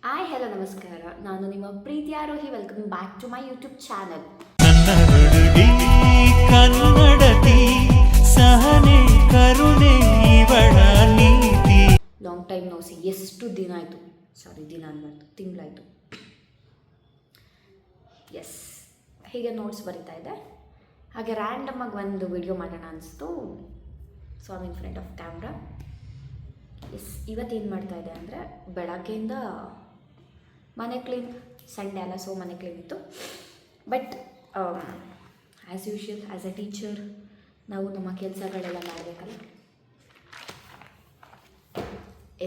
Hi hello ನಮಸ್ಕಾರ. ನಾನು ನಿಮ್ಮ ಪ್ರೀತಿ Arohi. Welcome back to my YouTube channel. ನನ್ನ ಹುಡುಗಿ ಕನ್ನಡತಿ ಸಹನೆ ಕರುಣೆ ಇವಳ ನೀತಿ. ಲಾಂಗ್ ಟೈಮ್ ನೋಸಿ, ಎಷ್ಟು ದಿನ ಆಯಿತು, ದಿನ ಅನ್ನಬಾರ್ದು, ತಿಂಗಳಾಯಿತು. ಎಸ್, ಹೀಗೆ ನೋಟ್ಸ್ ಬರಿತಾ ಇದೆ. ಹಾಗೆ ರ್ಯಾಂಡಮಾಗಿ ಒಂದು ವಿಡಿಯೋ ಮಾಡೋಣ ಅನಿಸ್ತು. So I in front of camera. Yes, ಇವತ್ತೇನು ಮಾಡ್ತಾಯಿದ್ದೆ ಅಂದರೆ ಬೆಳಗ್ಗೆಯಿಂದ ಮನೆ ಕ್ಲೀನ್, ಸಂಡೇ ಅಲ್ಲ, ಸೊ ಮನೆ ಕ್ಲೀನ್ ಇತ್ತು. But as usual as a teacher ನಾವು ನಮ್ಮ ಕೆಲಸಗಳೆಲ್ಲ ಮಾಡಬೇಕಲ್ಲ.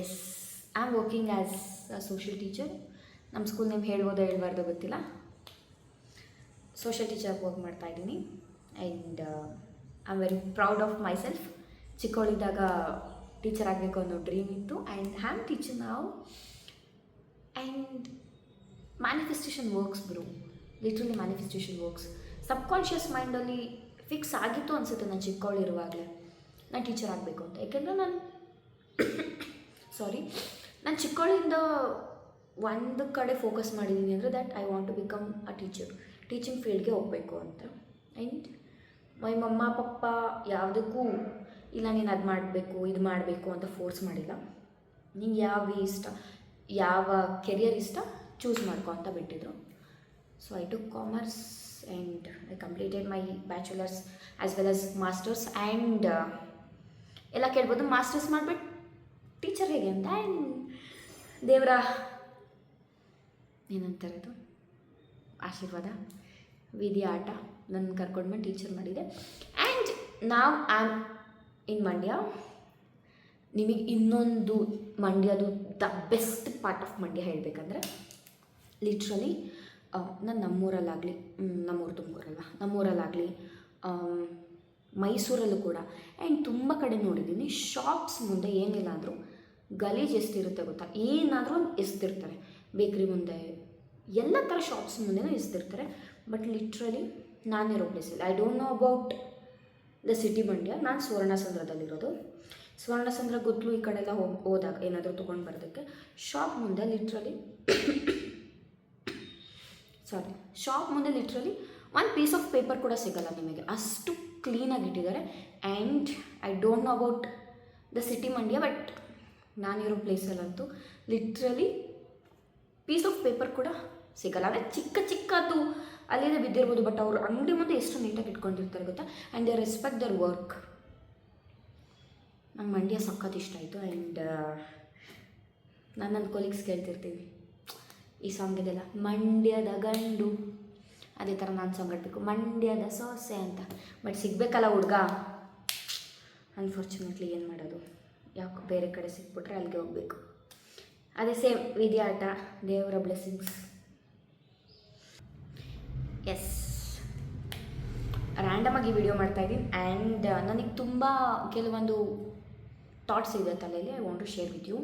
Yes, I am working as a social teacher. ನಮ್ಮ ಸ್ಕೂಲ್ ನೇಮ್ ಹೇಳ್ಬೋದೋ ಹೇಳ್ಬಾರ್ದು ಗೊತ್ತಿಲ್ಲ. ಸೋಷಿಯಲ್ ಟೀಚರ್ ವರ್ಕ್ ಮಾಡ್ತಾಯಿದ್ದೀನಿ and I am very proud of myself. ಚಿಕ್ಕವಳಿದ್ದಾಗ ಟೀಚರ್ ಆಗಬೇಕು ಅನ್ನೋ ಡ್ರೀಮ್ ಇತ್ತು ಆ್ಯಂಡ್ ಐ ಆಮ್ ಟೀಚರ್ ನಾವು. And manifestation works bro, literally manifestation works. Subconscious ಮೈಂಡಲ್ಲಿ ಫಿಕ್ಸ್ ಆಗಿತ್ತು ಅನಿಸುತ್ತೆ ನಾನು ಚಿಕ್ಕವಳಿರುವಾಗಲೇ ನಾನು ಟೀಚರ್ ಆಗಬೇಕು ಅಂತ. ಯಾಕೆಂದರೆ ನಾನು ಚಿಕ್ಕವಳಿಂದ ಒಂದು ಕಡೆ ಫೋಕಸ್ ಮಾಡಿದ್ದೀನಿ ಅಂದರೆ that I want to become a teacher, teaching ಫೀಲ್ಡ್ಗೆ ಹೋಗಬೇಕು ಅಂತ. ಆ್ಯಂಡ್ ಮೈ ಮಮ್ಮ ಪಪ್ಪ ಯಾವುದಕ್ಕೂ ಇಲ್ಲ ನೀನು ಅದು ಮಾಡಬೇಕು ಇದು ಮಾಡಬೇಕು ಅಂತ ಫೋರ್ಸ್ ಮಾಡಿಲ್ಲ. ನಿಂಗೆ ಯಾವ ಇಷ್ಟ, ಯಾವ ಕೆರಿಯರ್ ಇಷ್ಟ ಚೂಸ್ ಮಾಡ್ಕೊ ಅಂತ ಬಿಟ್ಟಿದ್ರು. So I took commerce and I completed my bachelors as well as masters. And ಎಲ್ಲ ಕೇಳ್ಬೋದು, ಮಾಸ್ಟರ್ಸ್ ಮಾಡಿಬಿಟ್ಟು ಟೀಚರ್ ಹೇಗೆ ಅಂತ. ಆ್ಯಂಡ್ ದೇವರ ಏನಂತಾರೆ ಅದು, ಆಶೀರ್ವಾದ, ವಿಧಿ ಆಟ ನನ್ನ ಕರ್ಕೊಂಡ್ಬಂದು ಟೀಚರ್ ಮಾಡಿದೆ. ಆ್ಯಂಡ್ ನಾವು ಐ ಆಮ್ ಇನ್ ಮಂಡ್ಯ. ನಿಮಗೆ ಇನ್ನೊಂದು ಮಂಡ್ಯದು the best part of Mandya ಹೇಳಬೇಕಂದ್ರೆ ಲಿಟ್ರಲಿ ನಾನು ನಮ್ಮೂರಲ್ಲಾಗಲಿ, ನಮ್ಮೂರು ತುಮಕೂರಲ್ವ, ನಮ್ಮೂರಲ್ಲಾಗಲಿ ಮೈಸೂರಲ್ಲೂ ಕೂಡ ಆ್ಯಂಡ್ ತುಂಬ ಕಡೆ ನೋಡಿದ್ದೀನಿ. ಶಾಪ್ಸ್ ಮುಂದೆ ಏನಿಲ್ಲ ಅಂದರೂ ಗಲೀಜು ಎಷ್ಟಿರುತ್ತೆ ಗೊತ್ತಾ, ಏನಾದರೂ ಒಂದು ಎಸ್ತಿರ್ತಾರೆ. ಬೇಕ್ರಿ ಮುಂದೆ ಎಲ್ಲ ಥರ ಶಾಪ್ಸ್ ಮುಂದೆನೂ ಎಸ್ತಿರ್ತಾರೆ. ಬಟ್ ಲಿಟ್ರಲಿ ನಾನಿರೋ ಪ್ಲೇಸಲ್ಲಿ I don't know about the city Mandya. ನಾನು ಸುವರ್ಣಸಂದ್ರದಲ್ಲಿರೋದು. ಸುವರ್ಣಸಂದ್ರ ಗೊತ್ತಲು ಈ ಕಡೆ ಎಲ್ಲ ಹೋದಾಗ ಏನಾದರೂ ತೊಗೊಂಡು ಬರೋದಕ್ಕೆ ಶಾಪ್ ಮುಂದೆ ಲಿಟ್ರಲಿ ಒಂದು ಪೀಸ್ ಆಫ್ ಪೇಪರ್ ಕೂಡ ಸಿಗೋಲ್ಲ ನಿಮಗೆ, ಅಷ್ಟು ಕ್ಲೀನಾಗಿ ಇಟ್ಟಿದ್ದಾರೆ. And I don't know about the city Mandya, but ನಾನಿರೋ ಪ್ಲೇಸಲ್ಲಂತೂ ಲಿಟ್ರಲಿ ಪೀಸ್ ಆಫ್ ಪೇಪರ್ ಕೂಡ ಸಿಗೋಲ್ಲ. ಅಂದರೆ ಚಿಕ್ಕದು ಅಲ್ಲಿಂದ ಬಿದ್ದಿರ್ಬೋದು, ಬಟ್ ಅವರು ಅಂಗಡಿ ಮುಂದೆ ಎಷ್ಟು ನೀಟಾಗಿ ಇಟ್ಕೊಂಡಿರ್ತಾರೆ ಗೊತ್ತಾ. And they respect their work. ನಂಗೆ ಮಂಡ್ಯ ಸಖತ್ ಇಷ್ಟ ಆಯಿತು. ಆ್ಯಂಡ್ ನಾನು ನನ್ನ ಕೊಲೀಗ್ಸ್ ಕೇಳ್ತಿರ್ತೀವಿ ಈ ಸಾಂಗ್ ಇದೆಲ್ಲ, ಮಂಡ್ಯದ ಗಂಡು, ಅದೇ ಥರ ನಾನು ಸಾಂಗ್ ಆಡಬೇಕು, ಮಂಡ್ಯದ ಸೊಸೆ ಅಂತ. ಬಟ್ ಸಿಗಬೇಕಲ್ಲ ಹುಡುಗ, ಅನ್ಫಾರ್ಚುನೇಟ್ಲಿ ಏನು ಮಾಡೋದು, ಯಾಕೆ ಬೇರೆ ಕಡೆ ಸಿಕ್ಬಿಟ್ರೆ ಅಲ್ಲಿಗೆ ಹೋಗಬೇಕು. ಅದೇ ಸೇಮ್ ವಿಧಿ ಆಟ, ದೇವರ ಬ್ಲೆಸ್ಸಿಂಗ್ಸ್. ಎಸ್, ರ್ಯಾಂಡಮಾಗಿ ವಿಡಿಯೋ ಮಾಡ್ತಾಯಿದ್ದೀನಿ. ಆ್ಯಂಡ್ ನನಗೆ ತುಂಬ ಕೆಲವೊಂದು ಥಾಟ್ಸ್ ಇದೆ ತಲೆಯಲ್ಲಿ. I want to share with you.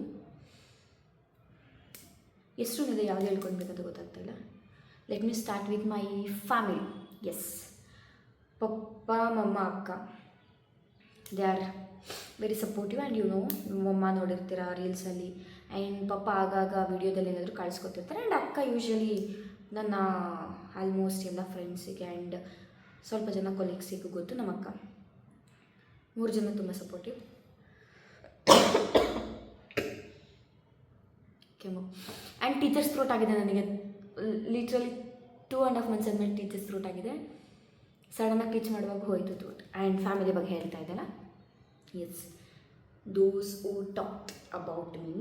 ಎಷ್ಟು ಇದೆ, ಯಾವುದು ಹೇಳ್ಕೊಳ್ಬೇಕಂತ ಗೊತ್ತಾಗ್ತಾಯಿಲ್ಲ. Let me start with my family. Yes, papa mamma ಅಕ್ಕ, they are very supportive. And mamma ನೋಡಿರ್ತೀರ ರೀಲ್ಸಲ್ಲಿ, ಆ್ಯಂಡ್ ಪಪ್ಪ ಆಗಾಗ ವೀಡಿಯೋದಲ್ಲಿ ಏನಾದರೂ ಕಳಿಸ್ಕೊತಿರ್ತಾರೆ. ಆ್ಯಂಡ್ ಅಕ್ಕ ಯೂಶ್ವಲಿ ನನ್ನ ಆಲ್ಮೋಸ್ಟ್ ಎಲ್ಲ ಫ್ರೆಂಡ್ಸಿಗೆ ಆ್ಯಂಡ್ ಸ್ವಲ್ಪ ಜನ ಕೊಲೀಗ್ಸಿಗೂ ಗೊತ್ತು. ನಮ್ಮ ಅಕ್ಕ 3 ಜನ ತುಂಬ ಸಪೋರ್ಟಿವ್. ಕೆಮ್ಮು ಆ್ಯಂಡ್ ಟೀಚರ್ಸ್ ಥ್ರೋಟ್ ಆಗಿದೆ ನನಗೆ. ಲಿಟ್ರಲಿ 2.5 months ಆದಮೇಲೆ ಟೀಚರ್ಸ್ ಥ್ರೋಟ್ ಆಗಿದೆ. ಸಡನ್ನಾಗಿ ಟೀಚ್ ಮಾಡುವಾಗ ಹೋಯಿತು ಥ್ರೋಟ್. ಆ್ಯಂಡ್ ಫ್ಯಾಮಿಲಿ ಬಗ್ಗೆ ಹೇಳ್ತಾ ಇದ್ದಲ್ಲ. Yes, those who talked about me,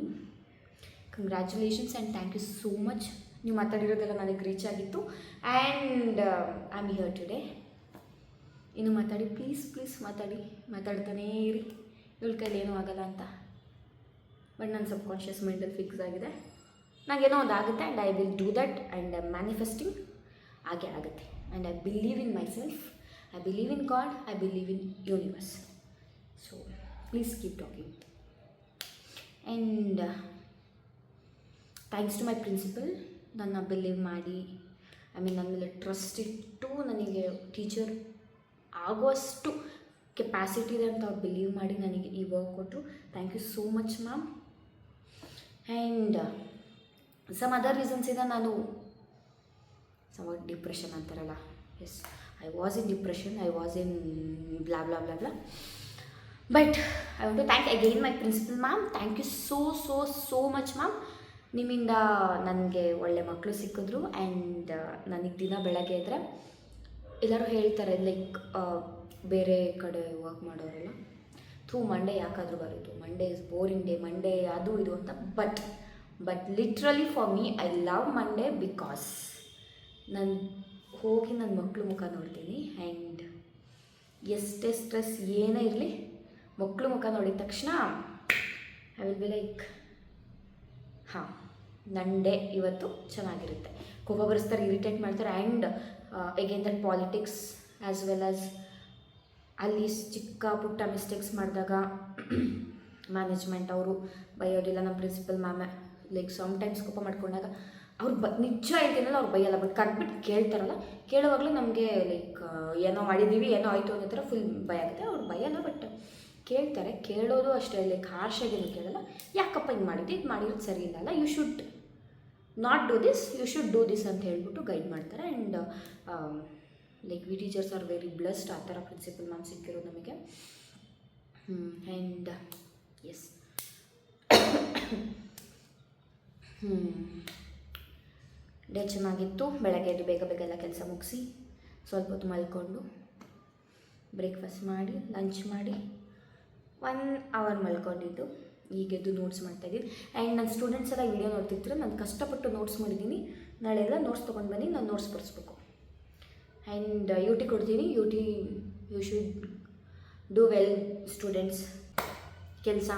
congratulations and thank you so much. ನೀವು ಮಾತಾಡಿರೋದೆಲ್ಲ ನನಗೆ ರೀಚ್ ಆಗಿತ್ತು. And I am here today. ಇನ್ನು ಮಾತಾಡಿ, ಪ್ಲೀಸ್ ಮಾತಾಡ್ತಾನೇ ಇರಿ, ಇವಳ ಕೈಲಿ ಏನೂ ಆಗಲ್ಲ ಅಂತ. ಬಟ್ ನನ್ನ ಸಬ್ಕಾನ್ಷಿಯಸ್ ಮೈಂಡಲ್ಲಿ ಫಿಕ್ಸ್ ಆಗಿದೆ, ನನಗೇನೋ ಒಂದು ಆಗುತ್ತೆ. And I will do that. And I manifesting ಹಾಗೆ ಆಗುತ್ತೆ. And I believe in myself, I believe in God, I believe in universe. So please keep talking. And thanks to my principal, ನನ್ನ believe ಮಾಡಿ, ನನ್ನ ಮೇಲೆ trust ಇಟ್ಟು ನನಗೆ teacher ಆಗುವಷ್ಟು capacity ಇದೆ ಅಂತ ಅವ್ರು ಬಿಲೀವ್ ಮಾಡಿ ನನಗೆ ಈ ವರ್ಕ್ ಕೊಟ್ಟರು. Thank you so much ma'am. And some other ರೀಸನ್ಸಿಂದ ನಾನು ಸಮ್ ಡಿಪ್ರೆಷನ್ ಅಂತಾರಲ್ಲ, yes, I was in depression, I was in blah blah blah blah. But I want to thank again my principal ma'am. Thank you so much ma'am. ನಿಮ್ಮಿಂದ ನನಗೆ ಒಳ್ಳೆ ಮಕ್ಕಳು ಸಿಕ್ಕಿದ್ರು. And ನನಗೆ ದಿನ ಬೆಳಗ್ಗೆ ಇದ್ದರೆ ಎಲ್ಲರೂ ಹೇಳ್ತಾರೆ, ಲೈಕ್ ಬೇರೆ ಕಡೆ ವರ್ಕ್ ಮಾಡೋರೆಲ್ಲ, ಮಂಡೇ ಯಾಕಾದರೂ ಬರೋದು, Monday is boring day, Monday ಅದು ಇದು ಅಂತ. But literally for me I love Monday because ನಾನು ಹೋಗಿ ನನ್ನ ಮಕ್ಕಳು ಮುಖ ನೋಡ್ತೀನಿ. ಆ್ಯಂಡ್ ಎಷ್ಟೇ ಸ್ಟ್ರೆಸ್ ಏನೇ ಇರಲಿ, ಮಕ್ಕಳು ಮುಖ ನೋಡಿದ ತಕ್ಷಣ ಐ ವಿಲ್ ಬಿ ಲೈಕ್, ಹಾಂ, ನನ್ನ ಡೇ ಇವತ್ತು ಚೆನ್ನಾಗಿರುತ್ತೆ. ಕೋಪ ಬರೆಸ್ತಾರೆ, ಇರಿಟೇಟ್ ಮಾಡ್ತಾರೆ. And again that politics as well as ಅಲ್ಲಿ ಚಿಕ್ಕ ಪುಟ್ಟ ಮಿಸ್ಟೇಕ್ಸ್ ಮಾಡಿದಾಗ ಮ್ಯಾನೇಜ್ಮೆಂಟ್ ಅವರು ಬೈಯೋದಿಲ್ಲ. ನಮ್ಮ ಪ್ರಿನ್ಸಿಪಲ್ ಮ್ಯಾಮೇ ಲೈಕ್ ಸಮ್ಟೈಮ್ಸ್ ಕೋಪ ಮಾಡ್ಕೊಂಡಾಗ ಅವ್ರು ನಿಜ ಹೇಳ್ತೀನಲ್ಲ, ಅವ್ರು ಬೈಯಲ್ಲ. ಬಟ್ ಕರೆಕ್ಟ್ಬಿಟ್ಟು ಕೇಳ್ತಾರಲ್ಲ, ಕೇಳುವಾಗಲೇ ನಮಗೆ ಲೈಕ್ ಏನೋ ಮಾಡಿದ್ದೀವಿ, ಏನೋ ಆಯಿತು ಅನ್ನೋ ಥರ ಫುಲ್ ಭಯ ಆಗುತ್ತೆ. ಅವ್ರು ಬೈಯಲ್ಲ, ಬಟ್ ಕೇಳ್ತಾರೆ. ಕೇಳೋದು ಅಷ್ಟೇ, ಲೈಕ್ ಹಾರ್ಷಾಗೇನು ಕೇಳಲ್ಲ. ಯಾಕಪ್ಪ ಹಿಂಗೆ ಮಾಡಿದ್ದೆ, ಇದು ಮಾಡಿರೋದು ಸರಿ ಇಲ್ಲಲ್ಲ, you should not do this, you should do this ಅಂತ ಹೇಳ್ಬಿಟ್ಟು ಗೈಡ್ ಮಾಡ್ತಾರೆ. And like we teachers are very blessed, ಆ ಥರ ಪ್ರಿನ್ಸಿಪಲ್ ಮ್ಯಾಮ್ ಸಿಕ್ಕಿರೋದು ನಮಗೆ. ಆ್ಯಂಡ್ ಎಸ್, ಡೇ ಚೆನ್ನಾಗಿತ್ತು. ಬೆಳಗ್ಗೆ ಎದ್ದು ಬೇಗ ಬೇಗ ಎಲ್ಲ ಕೆಲಸ ಮುಗಿಸಿ ಸ್ವಲ್ಪ ಹೊತ್ತು ಮಲ್ಕೊಂಡು ಬ್ರೇಕ್ಫಾಸ್ಟ್ ಮಾಡಿ ಲಂಚ್ ಮಾಡಿ 1 hour ಮಲ್ಕೊಂಡಿದ್ದು. ಈಗೆದ್ದು ನೋಟ್ಸ್ ಮಾಡ್ತಾಯಿದ್ದೀನಿ. ಆ್ಯಂಡ್ ನನ್ನ ಸ್ಟೂಡೆಂಟ್ಸ್ ಎಲ್ಲ ವೀಡಿಯೋ ನೋಡ್ತಿದ್ರೆ, ನಾನು ಕಷ್ಟಪಟ್ಟು ನೋಟ್ಸ್ ಮಾಡಿದ್ದೀನಿ. ನಾಳೆ ಎಲ್ಲ ನೋಟ್ಸ್ ತೊಗೊಂಡು ಬನ್ನಿ, ನಾನು ನೋಟ್ಸ್ ಬರೆಸ್ಬೇಕು. ಆ್ಯಂಡ್ ಯು ಟಿ ಕೊಡ್ತೀನಿ. You should do well students. ಕೆಲಸ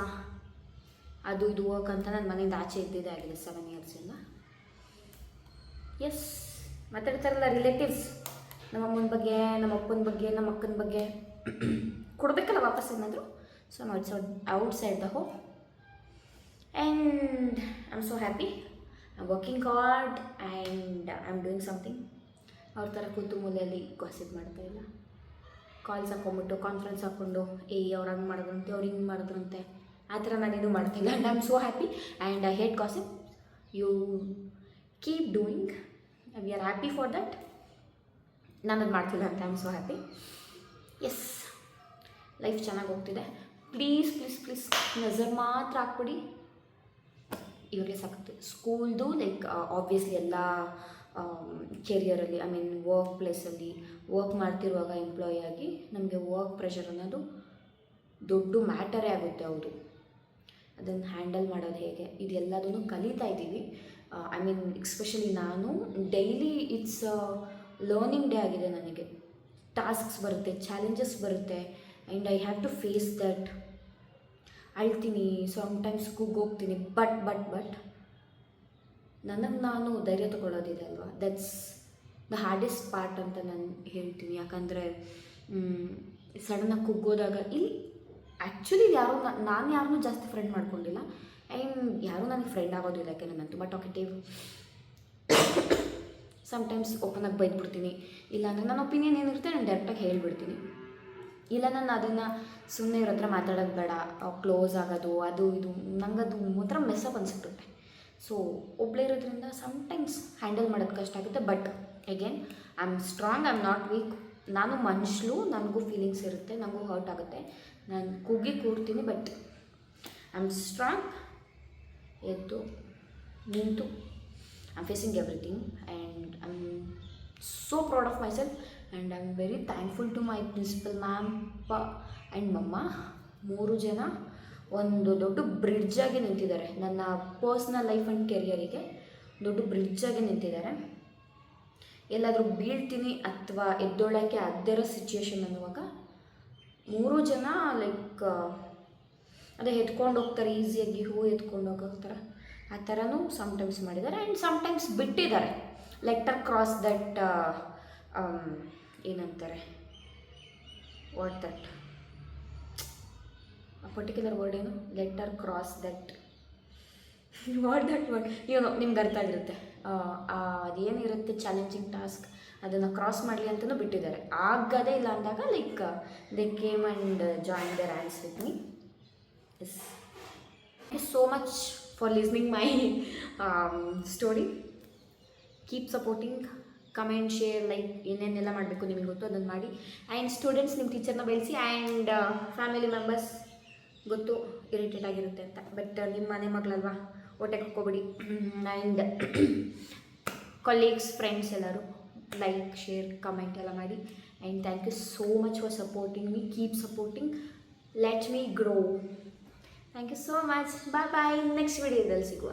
ಅದು ಇದು ವರ್ಕ್ ಅಂತ ನನ್ನ ಮನೆಯಿಂದ ಆಚೆ ಇದ್ದಿದ್ದೇ ಆಗಿದೆ 7 yearsಯಿಂದ. ಎಸ್, ಮಾತಾಡ್ತಾರಲ್ಲ ರಿಲೇಟಿವ್ಸ್, ನಮ್ಮ ಅಮ್ಮನ ಬಗ್ಗೆ, ನಮ್ಮ ಅಪ್ಪನ ಬಗ್ಗೆ, ನಮ್ಮ ಅಕ್ಕನ ಬಗ್ಗೆ ಕೊಡಬೇಕಲ್ಲ ವಾಪಸ್ ಏನಾದರೂ. So no it's outside the home. And I am so happy. I am working hard and I am doing something. ಅವ್ರ ಥರ ಕೂತು ಮೂಲೆಯಲ್ಲಿ ಗಾಸಿಪ್ ಮಾಡ್ತಾಯಿಲ್ಲ. ಕಾಲ್ಸ್ ಹಾಕ್ಕೊಂಬಿಟ್ಟು ಕಾನ್ಫರೆನ್ಸ್ ಹಾಕ್ಕೊಂಡು ಅವ್ರು ಹಂಗೆ ಮಾಡಿದ್ರಂತೆ, ಅವ್ರು ಹಿಂಗೆ ಮಾಡಿದ್ರಂತೆ, ಆ ಥರ ನಾನೇನು ಮಾಡ್ತಿಲ್ಲ. And I am so happy and I hate gossip. You keep doing, we are happy for that. ನಾನು ಅದು ಮಾಡ್ತಿಲ್ಲ ಅಂತ I am so happy. Yes, life ಚೆನ್ನಾಗಿ ಹೋಗ್ತಿದೆ. ಪ್ಲೀಸ್ ಪ್ಲೀಸ್ ಪ್ಲೀಸ್ ನಜರ್ ಮಾತ್ರ ಹಾಕ್ಬಿಡಿ. ಇವಾಗಲೇ ಸಾಕುತ್ತೆ ಸ್ಕೂಲ್ದು. ಲೈಕ್ ಆಬ್ವಿಯಸ್ಲಿ ಎಲ್ಲ ಕೆರಿಯರಲ್ಲಿ, ಐ ಮೀನ್ ವರ್ಕ್ ಪ್ಲೇಸಲ್ಲಿ ವರ್ಕ್ ಮಾಡ್ತಿರುವಾಗ ಎಂಪ್ಲಾಯಿ ಆಗಿ ನಮಗೆ ವರ್ಕ್ ಪ್ರೆಷರ್ ಅನ್ನೋದು ದೊಡ್ಡ ಮ್ಯಾಟರೇ ಆಗುತ್ತೆ. ಹೌದು, ಅದನ್ನು ಹ್ಯಾಂಡಲ್ ಮಾಡೋದು ಹೇಗೆ, ಇದೆಲ್ಲದನ್ನು ಕಲಿತಾ ಇದ್ದೀವಿ. ಐ ಮೀನ್ ಎಕ್ಸ್ಪೆಷಲಿ ನಾನು ಡೈಲಿ ಇಟ್ಸ್ ಲರ್ನಿಂಗ್ ಡೇ ಆಗಿದೆ ನನಗೆ. ಟಾಸ್ಕ್ಸ್ ಬರುತ್ತೆ, ಚಾಲೆಂಜಸ್ ಬರುತ್ತೆ, and I have to face that. ಅಳ್ತೀನಿ, ಸಮ್ಟೈಮ್ಸ್ ಕೂಗೋಗ್ತೀನಿ. ಬಟ್ ನನಗೆ ನಾನು ಧೈರ್ಯ ತೊಗೊಳ್ಳೋದಿದೆ ಅಲ್ವಾ, ದಟ್ಸ್ ದ ಹಾರ್ಡೆಸ್ಟ್ ಪಾರ್ಟ್ ಅಂತ ನಾನು ಹೇಳ್ತೀನಿ. ಯಾಕಂದರೆ ಸಡನ್ನಾಗಿ ಕುಗ್ಗೋದಾಗ ಇಲ್ಲಿ ಆ್ಯಕ್ಚುಲಿ ನಾನು ಯಾರನ್ನೂ ಜಾಸ್ತಿ ಫ್ರೆಂಡ್ ಮಾಡ್ಕೊಂಡಿಲ್ಲ. ಆ್ಯಂಡ್ ಯಾರೂ ನನಗೆ ಫ್ರೆಂಡ್ ಆಗೋದಿಲ್ಲ, ಯಾಕೆ ನಾನು ತುಂಬ ಟಾಕೆಟಿವ್. ಸಮ್ಟೈಮ್ಸ್ ಓಪನಾಗಿ ಬೈದ್ಬಿಡ್ತೀನಿ. ಇಲ್ಲಾಂದರೆ ನನ್ನ ಒಪಿನಿಯನ್ ಏನಿರುತ್ತೆ ನಾನು ಡೈರೆಕ್ಟಾಗಿ ಹೇಳ್ಬಿಡ್ತೀನಿ. ಇಲ್ಲ ನಾನು ಅದನ್ನು ಸುಮ್ಮನೆ ಇರೋ ಹತ್ರ ಮಾತಾಡೋದು ಬೇಡ, ಕ್ಲೋಸ್ ಆಗೋದು ಅದು ಇದು, ನಂಗೆ ಅದು ಒಂಥರ ಮೆಸ್ಸಪ್ ಅನಿಸುತ್ತೆ. ಸೊ ಒಬ್ಬಳೇ ಇರೋದ್ರಿಂದ ಸಮ್ಟೈಮ್ಸ್ ಹ್ಯಾಂಡಲ್ ಮಾಡೋದು ಕಷ್ಟ ಆಗುತ್ತೆ. But again I am strong, I am not weak. ನಾನು ಮನುಷ್ಯಳು, ನನಗೂ ಫೀಲಿಂಗ್ಸ್ ಇರುತ್ತೆ, ನನಗೂ ಹರ್ಟ್ ಆಗುತ್ತೆ, ನಾನು ಕೂಡ್ತೀನಿ. But I am strong. ಎದ್ದು ನಿಂತು I am facing everything and I am so proud of myself. And I am very thankful to my principal ma'am, and mamma. 3 ಜನ ಒಂದು ದೊಡ್ಡ ಬ್ರಿಡ್ಜಾಗಿ ನಿಂತಿದ್ದಾರೆ. ನನ್ನ ಪರ್ಸ್ನಲ್ ಲೈಫ್ ಆ್ಯಂಡ್ ಕೆರಿಯರಿಗೆ ದೊಡ್ಡ ಬ್ರಿಡ್ಜಾಗಿ ನಿಂತಿದ್ದಾರೆ. ಎಲ್ಲಾದರೂ ಬೀಳ್ತೀನಿ ಅಥವಾ ಎದ್ದೊಳಕ್ಕೆ ಆಗದೇ ಇರೋ ಸಿಚುಯೇಷನ್ ಅನ್ನುವಾಗ 3 ಜನ ಲೈಕ್ ಅದೇ ಎತ್ಕೊಂಡು ಹೋಗ್ತಾರೆ, ಈಸಿಯಾಗಿ ಹೂ ಎತ್ಕೊಂಡು ಹೋಗ್ತಾರೆ, ಆ ಥರನೂ ಸಮ್ಟೈಮ್ಸ್ ಮಾಡಿದ್ದಾರೆ. ಆ್ಯಂಡ್ ಸಮ್ಟೈಮ್ಸ್ ಬಿಟ್ಟಿದ್ದಾರೆ. ಲೆಟರ್ ಕ್ರಾಸ್ ದಟ್ ಏನಂತಾರೆ, ವಾಟ್ ದಟ್ ಪರ್ಟಿಕ್ಯುಲರ್ ವರ್ಡ್ ಏನು, letter cross that what that word, ಏನೋ ನಿಮ್ಗೆ ಅರ್ಥ ಆಗಿರುತ್ತೆ. ಅದೇನಿರುತ್ತೆ ಚಾಲೆಂಜಿಂಗ್ ಟಾಸ್ಕ್, ಅದನ್ನು ಕ್ರಾಸ್ ಮಾಡಲಿ ಅಂತಲೂ ಬಿಟ್ಟಿದ್ದಾರೆ. ಆಗದೇ ಇಲ್ಲ ಅಂದಾಗ like they came and join their hands with me. Yes, thank you so much for listening my story. Keep supporting, comment, share, like ಏನೇನೆಲ್ಲ ಮಾಡಬೇಕು ನಿಮಗೆ ಗೊತ್ತು ಅದನ್ನು ಮಾಡಿ. ಆ್ಯಂಡ್ ಸ್ಟೂಡೆಂಟ್ಸ್ ನಿಮ್ಮ ಟೀಚರ್ನ ಬೆಳೆಸಿ. ಆ್ಯಂಡ್ ಫ್ಯಾಮಿಲಿ ಮೆಂಬರ್ಸ್ ಗೊತ್ತು ಇರಿಟೇಟ್ ಆಗಿರುತ್ತೆ ಅಂತ, ಬಟ್ ನಿಮ್ಮ ಮನೆ ಮಗಳಲ್ವಾ, ಹೊಟ್ಟೆಗೆ ಹಾಕ್ಕೋಬಿಡಿ. ಆ್ಯಂಡ್ ಕೊಲೀಗ್ಸ್, ಫ್ರೆಂಡ್ಸ್ ಎಲ್ಲರೂ ಲೈಕ್, ಶೇರ್, ಕಮೆಂಟ್ ಎಲ್ಲ ಮಾಡಿ. And thank you so much for supporting me. Keep supporting, let me grow. Thank you so much. Bye bye. Next ವಿಡಿಯೋದಲ್ಲಿ ಸಿಗುವ.